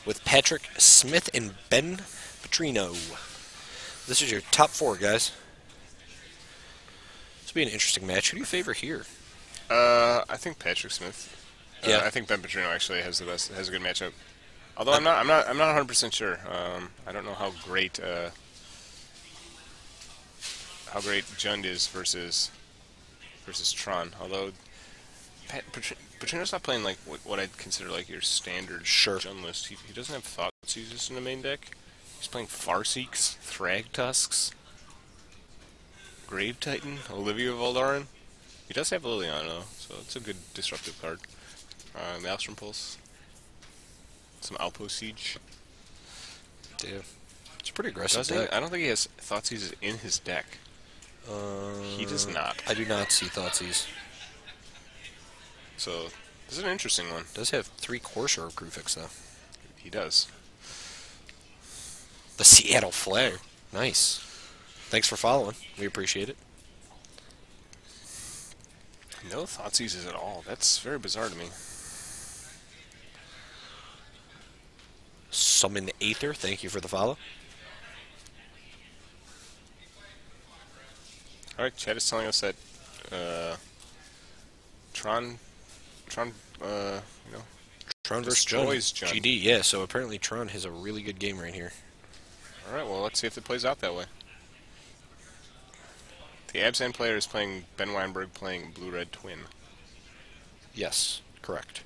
with Patrick Smith and Ben Petrino. This is your top 4, guys. This will be an interesting match. Who do you favor here? I think Patrick Smith. Yeah. I think Ben Petrino actually has a good matchup. Although I'm not 100% sure. I don't know how great Jund is versus Tron. Although Petrino's not playing like what I'd consider like your standard Jund list. He doesn't have Thoughtseizes in the main deck. He's playing Farseeks, Thragtusks, Grave Titan, Olivia Voldaren. He does have Liliana though, so it's a good disruptive card. Maelstrom Pulse. Some Outpost Siege. Damn. It's a pretty aggressive deck. I don't think he has Thoughtseize in his deck. He does not. I do not see Thoughtseize. So, this is an interesting one. Does have 3 Corsair of Grufix, though. He does. The Seattle Flare. Nice. Thanks for following. We appreciate it. No Thoughtseizes at all. That's very bizarre to me. Summon Aether, thank you for the follow. Alright, Chad is telling us that Tron Tron versus destroys Jund. Jund. GD, yeah, so apparently Tron has a really good game right here. Alright, well, let's see if it plays out that way. The Abzan player is playing Ben Weinberg playing Blue-Red Twin. Yes, correct.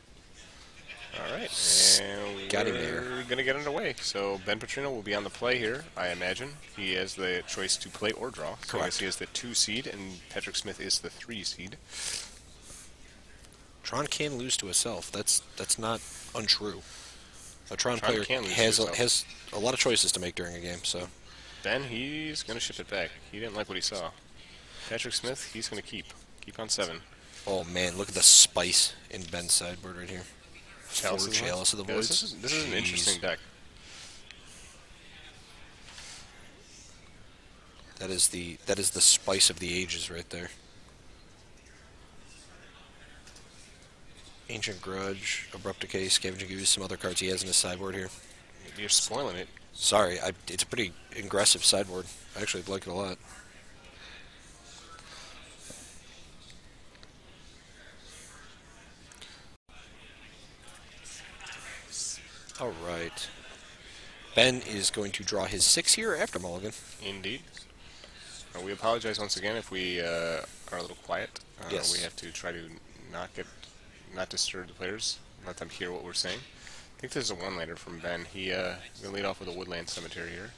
Alright, and Got him there. we're going to get underway. So Ben Petrino will be on the play here, I imagine. He has the choice to play or draw. So I guess he has the 2 seed, and Patrick Smith is the 3 seed. Tron can lose to himself. That's not untrue. A Tron player can lose has to has a lot of choices to make during a game. So Ben, he's going to ship it back. He didn't like what he saw. Patrick Smith, he's going to keep on 7. oh man, look at the spice in Ben's sideboard right here. Chalice Chalice of the Voids. This is an interesting deck. That is the spice of the ages right there. Ancient Grudge, Abrupt Decay, Scavenging Ooze, some other cards he has in his sideboard here. You're spoiling it. Sorry, it's a pretty aggressive sideboard. I actually like it a lot. Alright. Ben is going to draw his 6 here after Mulligan. Indeed. We apologize once again if we are a little quiet. Yes. We have to try to not disturb the players, let them hear what we're saying. I think this is a one-lander from Ben. He's going to lead off with a Woodland Cemetery here.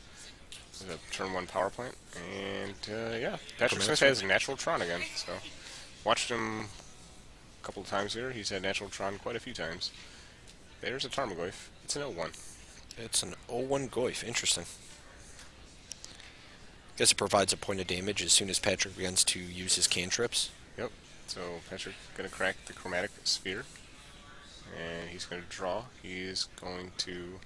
There's a turn 1 power plant. And, yeah, Patrick Smith has Natural Tron again. So, watched him a couple of times here. He's had Natural Tron quite a few times. There's a Tarmogoyf. It's an 0-1. It's an 0-1 Goyf. Interesting. Guess it provides a point of damage as soon as Patrick begins to use his cantrips. Yep. So Patrick going to crack the Chromatic Sphere. And he's going to draw. He's going to...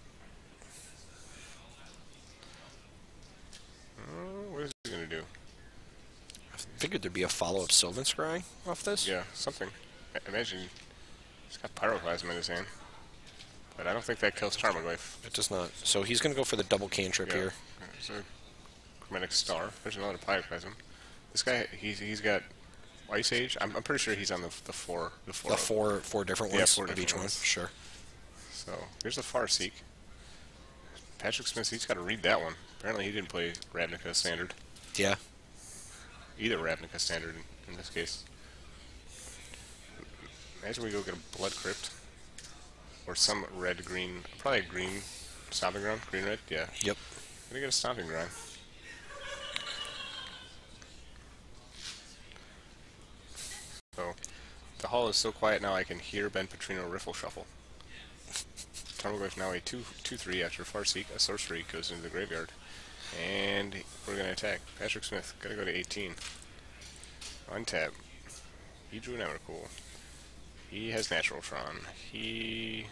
what is he going to do? I figured there'd be a follow-up Sylvan Scrying off this. Yeah, something. I imagine he's got Pyroclasm in his hand. But I don't think that kills Tarmogoyf. It does not. So he's going to go for the double cantrip here. There's a Chromatic Star. There's another Pyroclasm. This guy, he's got Ice Age. I'm pretty sure he's on the four different ones. Yeah, 4 of different each one. ones. Sure. So here's the Farseek. Patrick Smith, he's got to read that one. Apparently he didn't play Ravnica Standard. Yeah. Either Ravnica Standard in this case. Imagine we go get a Blood Crypt. Or some red-green, probably a green Stomping Ground. Green-red, yeah. Yep. Gonna get a Stomping Ground. So, the hall is so quiet now I can hear Ben Petrino riffle shuffle. Tarmogoyf now a 2-3 after Farseek. A sorcery goes into the graveyard. And we're gonna attack. Patrick Smith, gotta go to 18. Untap. He drew an Emrakul. He has Natural Tron. He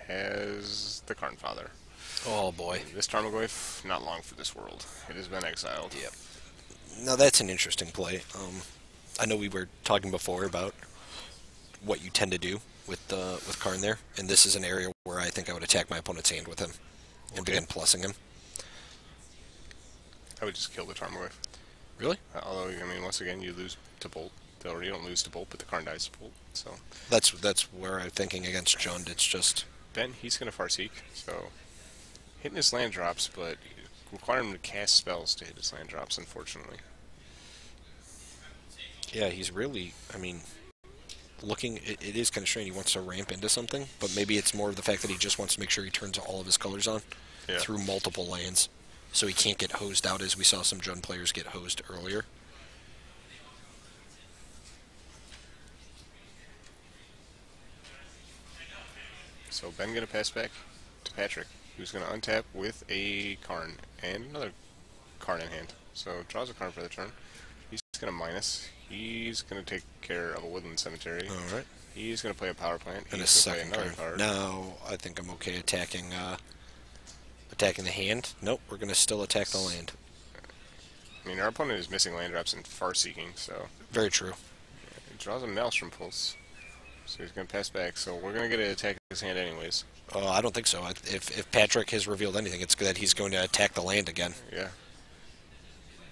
has the Karn Father. Oh boy. This Tarmogoyf, not long for this world. It has been exiled. Yep. Now that's an interesting play. I know we were talking before about what you tend to do with Karn there, and this is an area where I think I would attack my opponent's hand with him and begin plussing him. I would just kill the Tarmogoyf. Really? Although, I mean, once again, you lose to Bolt. Or you don't lose to Bolt, but the Karn dies to Bolt. So that's where I'm thinking against Jund. It's just Ben, he's going to Farseek, so hitting his land drops, but require him to cast spells to hit his land drops, unfortunately. yeah, he's really. I mean, looking, it is kind of strange. He wants to ramp into something, but maybe it's more of the fact that he just wants to make sure he turns all of his colors on through multiple lands, so he can't get hosed out as we saw some Jund players get hosed earlier. So Ben going to pass back to Patrick, who's going to untap with a Karn and another Karn in hand. So draws a Karn for the turn. He's going to minus. He's going to take care of a Woodland Cemetery. All right. He's going to play a power plant. And a He's going to second play another card. card. Now I think I'm okay attacking the hand. Nope, we're going to still attack the land. I mean, our opponent is missing land drops and far seeking, so. Very true. He draws a Maelstrom Pulse. So he's going to pass back, so we're going to get to attack his hand anyways. I don't think so. If Patrick has revealed anything, it's that he's going to attack the land again. Yeah.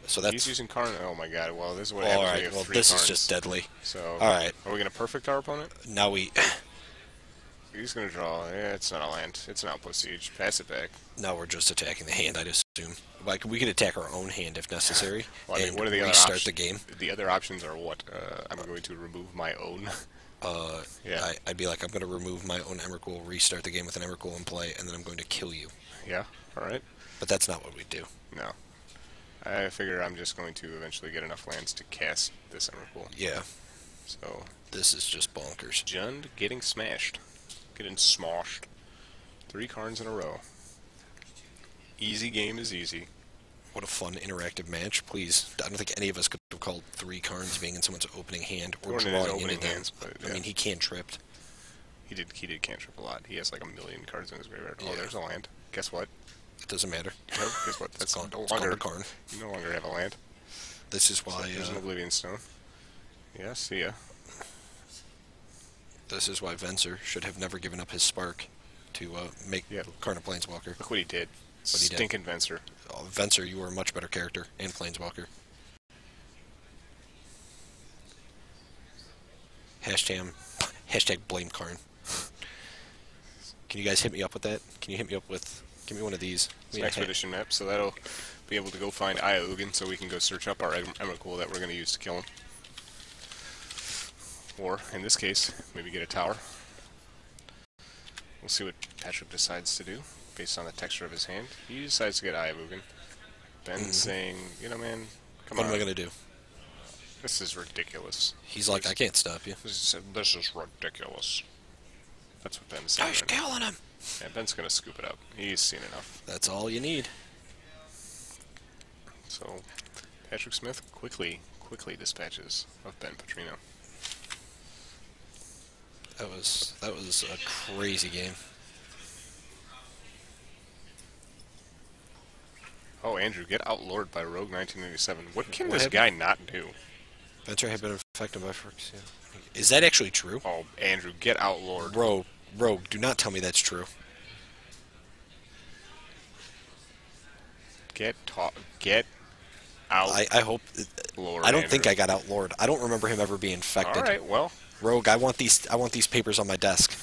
So that's. He's using Karn. Oh my god, well, this is what All happens when right, you have well, 3 this Karns. is just deadly. So, all right. Are we going to perfect our opponent? Now we. He's going to draw. Yeah, it's not a land. It's an outpost siege. Pass it back. Now we're just attacking the hand, I'd assume. Like, we could attack our own hand if necessary, Well, I mean, and what are the restart other the game. The other options are what? I'm going to remove my own. Yeah. I'd be like, I'm going to remove my own Emrakul, restart the game with an Emrakul in play, and then I'm going to kill you. Yeah, alright. But that's not what we do. No. I figure I'm just going to eventually get enough lands to cast this Emrakul. Yeah. So, This is just bonkers. Jund getting smashed. Getting smoshed. 3 Karns in a row. Easy game is easy. What a fun interactive match. Please, I don't think any of us could have called 3 Karns being in someone's opening hand or Going in his drawing opening into them. hands, but, yeah. I mean, he cantripped. He did cantrip a lot. He has like 1,000,000 cards in his graveyard. Oh, Yeah. there's a land. Guess what? It doesn't matter. No, guess what? That's called- no it's called longer a Karn. You no longer have a land. This is why. There's an Oblivion Stone. Yeah, see ya. This is why Venser should have never given up his spark to make Karn a Planeswalker. Look what he did. What he did. Stinking Venser. Oh, Venser, you were a much better character and Planeswalker. Hashtag blame Karn. Can you guys hit me up with that? Can you hit me up with? Give me one of these. It's an expedition map, so that'll be able to go find Iougin, so we can go search up our Emrakul that we're going to use to kill him. Or, in this case, maybe get a tower. We'll see what Patrick decides to do, based on the texture of his hand. He decides to get Iougin. Ben's saying, you know, man, come on. What am I going to do? This is ridiculous. He's like, I can't stop you. This is ridiculous. That's what Ben's saying. Gosh, killing him. Yeah, Ben's going to scoop it up. He's seen enough. That's all you need. So, Patrick Smith quickly dispatches of Ben Petrino. That was a crazy game. Oh, Andrew, get outlawed by Rogue 1987. What can What this happened? guy not do? Venser had been affected by Frix. Yeah. Is that actually true? Oh, Andrew, get outlawed. Rogue, do not tell me that's true. Get out. I hope. Lord, I don't Andrew. think I got outlawed. I don't remember him ever being infected. All right, well, Rogue, I want these papers on my desk.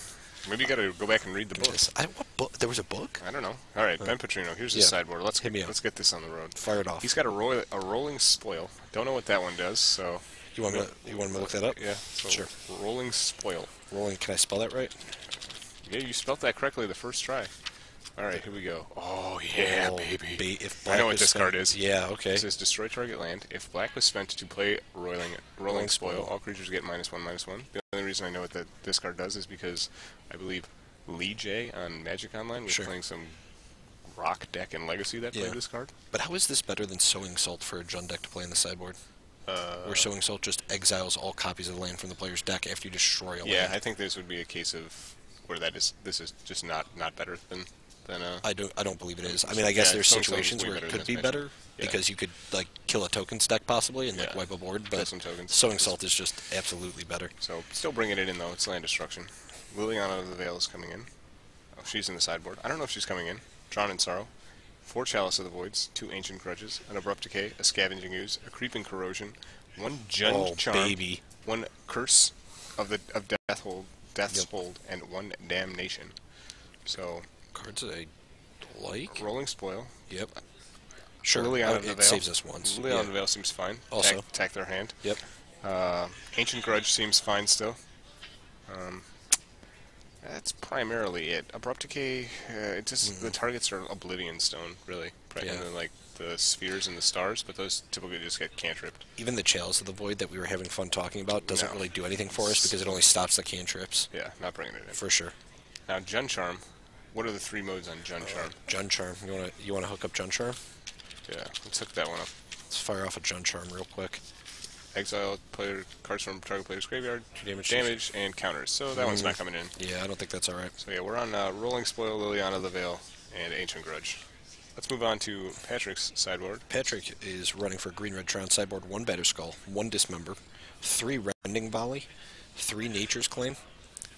maybe you got to go back and read the book. What book? There was a book? I don't know. All right, Ben Petrino. Here's the sideboard. Let's Hit me up. Let's get this on the road. Fire it off. He's got a rolling spoil. Don't know what that one does. So You want me to look that up? yeah. So Sure. Rolling spoil. Rolling. Can I spell that right? Yeah, you spelt that correctly the first try. All right, here we go. Oh yeah, Oh, baby. If I know black what was this spent- card is. Yeah. Okay. It says destroy target land. If black was spent to play rolling spoil, all creatures get -1/-1. The only reason I know what this card does is because I believe Lee J on Magic Online was playing some rock deck and Legacy that played this card. But how is this better than Sowing Salt for a Jund deck to play in the sideboard? Where Sowing Salt just exiles all copies of the land from the player's deck after you destroy a land. Yeah, I think this would be a case of where this is just not better than. I don't believe it is. I mean, I guess there's Sowing Salt is situations way where it better could than be this better matchup. Yeah. because you could like kill a token stack possibly and like wipe a board. Kill But some tokens. Sowing Salt is just absolutely better. So still bringing it in though. It's land destruction. Liliana of the Veil is coming in. Oh, she's in the sideboard. I don't know if she's coming in. Tron and Sorrow. 4 Chalice of the Voids, 2 Ancient Grudges, an Abrupt Decay, a Scavenging Ooze, a Creeping Corrosion, 1 Jund Charm, baby. 1 Curse of Death's Hold, and 1 Damnation. So Cards that I like. Rolling Spoil. Yep. Sure. Liliana of the it Veil. saves us once. Liliana of the Veil seems fine. Also. Attack their hand. Yep. Ancient Grudge seems fine still. That's primarily it. Abrupt Decay, the targets are Oblivion Stone, really. Yeah. And then, like, the spheres and the stars, but those typically just get cantripped. Even the Chalice of the Void that we were having fun talking about doesn't really do anything for us because it only stops the cantrips. Yeah, not bringing it in. For sure. Now, Jund Charm. What are the 3 modes on Jund Charm? Jund Charm. You wanna hook up Jund Charm? Yeah, let's hook that one up. Let's fire off a Jund Charm real quick. Exile cards from target player's graveyard, Damage, and counters. So that one's not coming in. Yeah, I don't think that's alright. So yeah, we're on Rolling Spoil, Liliana of the Veil, and Ancient Grudge. Let's move on to Patrick's sideboard. Patrick is running for Green Red Tron sideboard, 1 Batterskull, 1 Dismember, 3 Rending Volley, 3 Nature's Claim,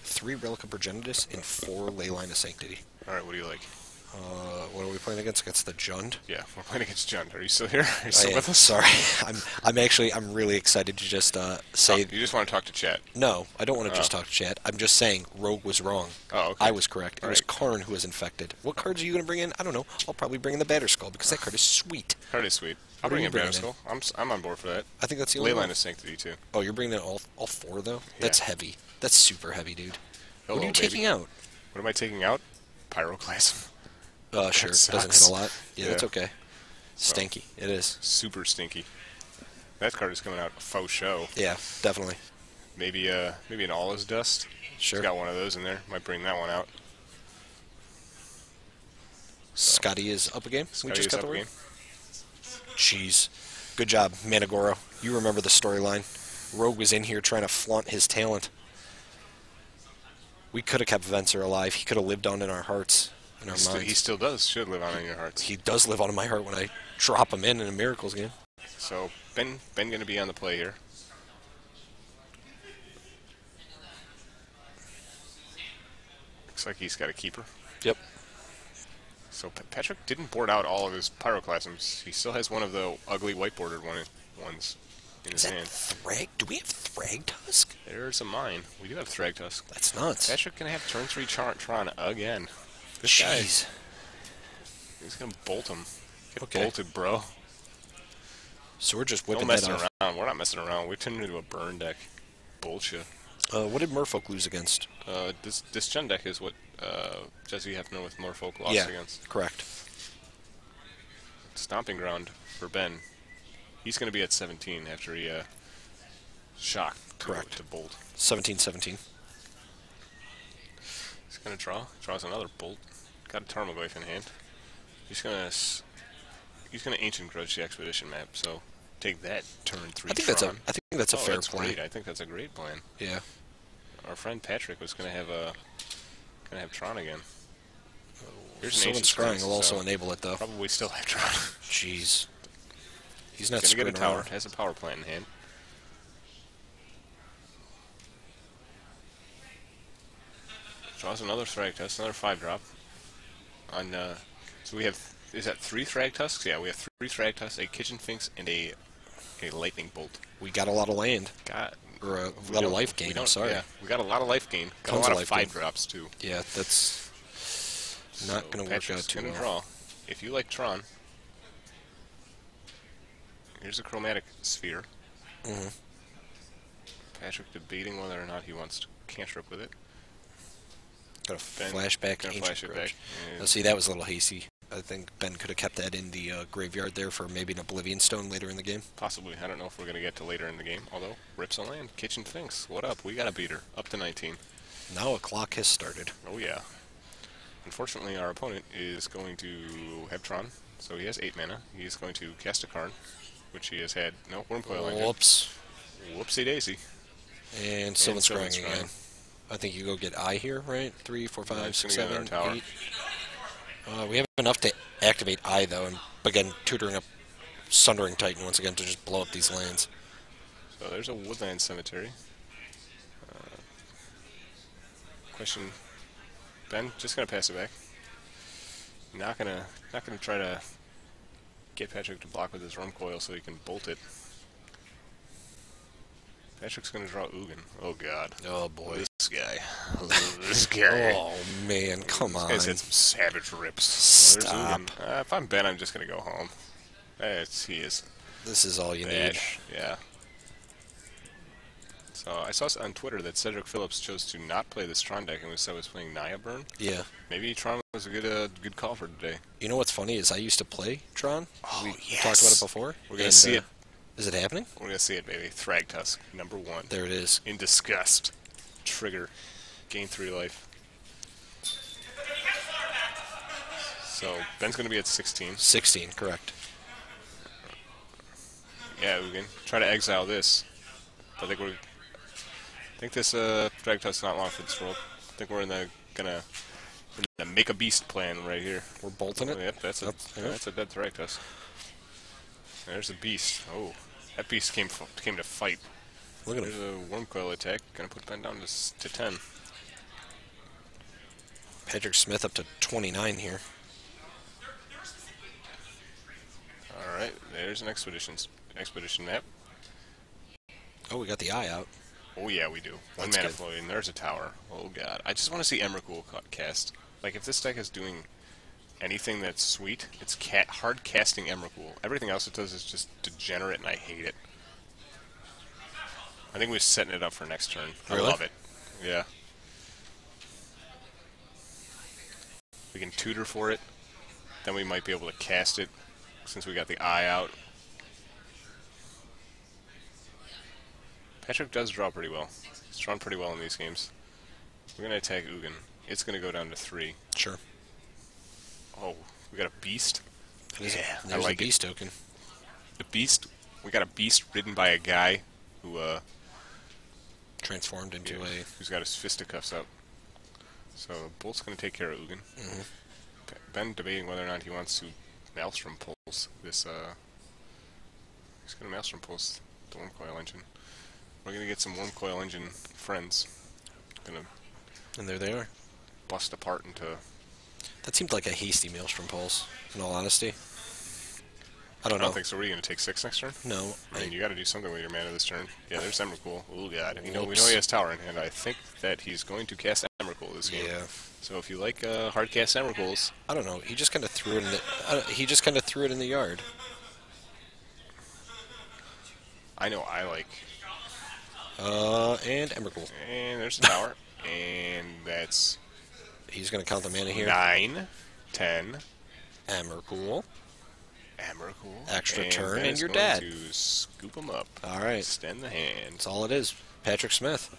3 Relic of Progenitus, and 4 Leyline of Sanctity. Alright, what do you like? What are we playing against? Against the Jund? Yeah, we're playing against Jund. Are you still here? Are you still with us? Sorry. I'm really excited to just say... You just want to talk to chat? No, I don't want to just talk to chat. I'm just saying Rogue was wrong. Oh, okay. I was correct. It was Karn who was infected. What cards are you going to bring in? I don't know. I'll probably bring in the Batterskull because that card is sweet. Card is sweet. I'll bring in Batterskull. I'm on board for that. I think that's the only one. Leyline of Sanctity, too. Oh, you're bringing in all 4, though? Yeah. That's heavy. That's super heavy, dude. Hello, what are you taking out? What am I taking out? Pyroclasm. Sure. Doesn't hit a lot. Yeah, that's okay. Stinky. It is. Super stinky. That card is coming out faux show. Yeah, definitely. Maybe an All Is Dust. Sure. He's got one of those in there. Might bring that one out. Scotty is up a game. We just got the word. Game. Jeez. Good job, Managoro. You remember the storyline. Rogue was in here trying to flaunt his talent. We could have kept Venser alive. He could have lived on in our hearts. In our minds. He still does. Should live on in your hearts. He does live on in my heart when I drop him in a Miracles game. So Ben going to be on the play here. Looks like he's got a keeper. Yep. So Patrick didn't board out all of his Pyroclasms. He still has one of the ugly white-bordered ones in his hand. Thrag? Do we have Thragtusk? There's a mine. We do have Thragtusk. That's nuts. Patrick going to have turn 3 Tron again. This Jeez. guy, he's going to bolt him. Get bolted, bro. So we're just whipping that off. Don't mess around. We're not messing around. We're turning into a burn deck. Bullshit. What did Merfolk lose against? This Jund deck is what Jesse Hefner with Merfolk lost against. Correct. Stomping ground for Ben. He's going to be at 17 after he shocked. Correct. To bolt. 17-17. He's going to draw. Draws another bolt. Got a Tarmogoyf in hand. He's going to Ancient Grudge the Expedition map. So take that turn 3. I think that's a fair play. Great. I think that's a great plan. Yeah. Our friend Patrick was going to have Tron again. Here's an Someone scrying will also enable it though. Probably still have Tron. Jeez. He's not going to get a tower. Around. Has a power plant in hand. Draws another Thragtusk, another 5-drop. So we have, is that 3 Thragtusks? Yeah, we have 3 Thragtusks, a Kitchen Finks, and a Lightning Bolt. We got a lot of land. Or a lot of life gain, I'm sorry. Yeah, we got a lot of life gain. Got Tons a lot of of 5-drops, too. Yeah, that's not going to work out too well. Draw. If you like Tron, here's a Chromatic Sphere. Mm-hmm. Patrick debating whether or not he wants to cantrip with it. Got a flashback. Flash it back. Now, see, that was a little hasty. I think Ben could have kept that in the graveyard there for maybe an Oblivion Stone later in the game. Possibly. I don't know if we're going to get to later in the game. Although, rips on land. Kitchen Finks. What up? We got a beater. Up to 19. Now a clock has started. Oh, yeah. Unfortunately, our opponent is going to have Tron. So he has 8 mana. He's going to cast a Karn, which he has had. No, Wormcoil. Whoops. Whoopsie daisy. And Sylvan Scrying again. I think you go get I here, right? 3, 4, 5, 6, 7, 8. We have enough to activate I, though, and begin tutoring up Sundering Titan once again to just blow up these lands. So there's a Woodland Cemetery. Question. Ben, just gonna pass it back. Not gonna try to get Patrick to block with his rum coil so he can bolt it. Patrick's gonna draw Ugin. Oh god. Oh boy. This guy. This guy. Oh man, come on. This guy's had some savage rips. Stop. If I'm Ben, I'm just gonna go home. He is. This is all you Bash. Yeah. So I saw on Twitter that Cedric Phillips chose to not play this Tron deck and instead was playing Naya Burn. Yeah. Maybe Tron was a good call for today. You know what's funny is I used to play Tron. Oh, we yes. talked about it before. We're gonna see it. Is it happening? We're gonna see it, baby. Thragtusk, #1. There it is. In disgust. Trigger. Gain 3 life. So Ben's gonna be at 16. 16, correct. Yeah, Ugin. Try to exile this. I think this Thragtusk's not long for this roll. I think we're in the make a beast plan right here. We're bolting it. Yep, that's a dead Thragtusk. There's a beast. Oh, that beast came to fight. Look at There's him. a worm coil attack. Gonna put Ben down to 10. Patrick Smith up to 29 here. All right, there's an expedition map. Oh, we got the eye out. Oh yeah, we do. One That's mana good. floating. There's a tower. Oh god, I just want to see Emrakul cast. Like if this deck is doing anything that's sweet, it's hard casting Emrakul. Everything else it does is just degenerate, and I hate it. I think we're setting it up for next turn. Really? I love it. Yeah. We can tutor for it. Then we might be able to cast it since we got the eye out. Patrick does draw pretty well. He's drawn pretty well in these games. We're going to attack Ugin. It's going to go down to 3. Sure. Oh, we got a beast? There's I like a beast token. The beast? We got a beast ridden by a guy who, Transformed into who's got his fisticuffs up. So, Bolt's going to take care of Ugin. Mm-hmm. Ben debating whether or not he wants to Maelstrom Pulse this, he's going to Maelstrom Pulse the Worm Coil Engine. We're going to get some Worm Coil Engine friends. And there they are. Bust apart into... That seemed like a hasty Maelstrom Pulse, in all honesty. I I don't know. don't think so. Were you going to take 6 next turn? No. I mean, you got to do something with your mana this turn. Yeah, there's Emrakul. Oh god. We know Whoops. he has Tower in hand. I think that he's going to cast Emrakul this game. Yeah. So if you like hard cast Emrakuls, I don't know. He just kind of threw it in the. He just kind of threw it in the yard. I know I like. And Emrakul. And there's a tower, and that's He's going to count the mana here. 9, 10. Emrakul. Emrakul. Extra and turn, Ben and is you're going dead. to scoop him up. All right. Extend the hand. That's all it is. Patrick Smith.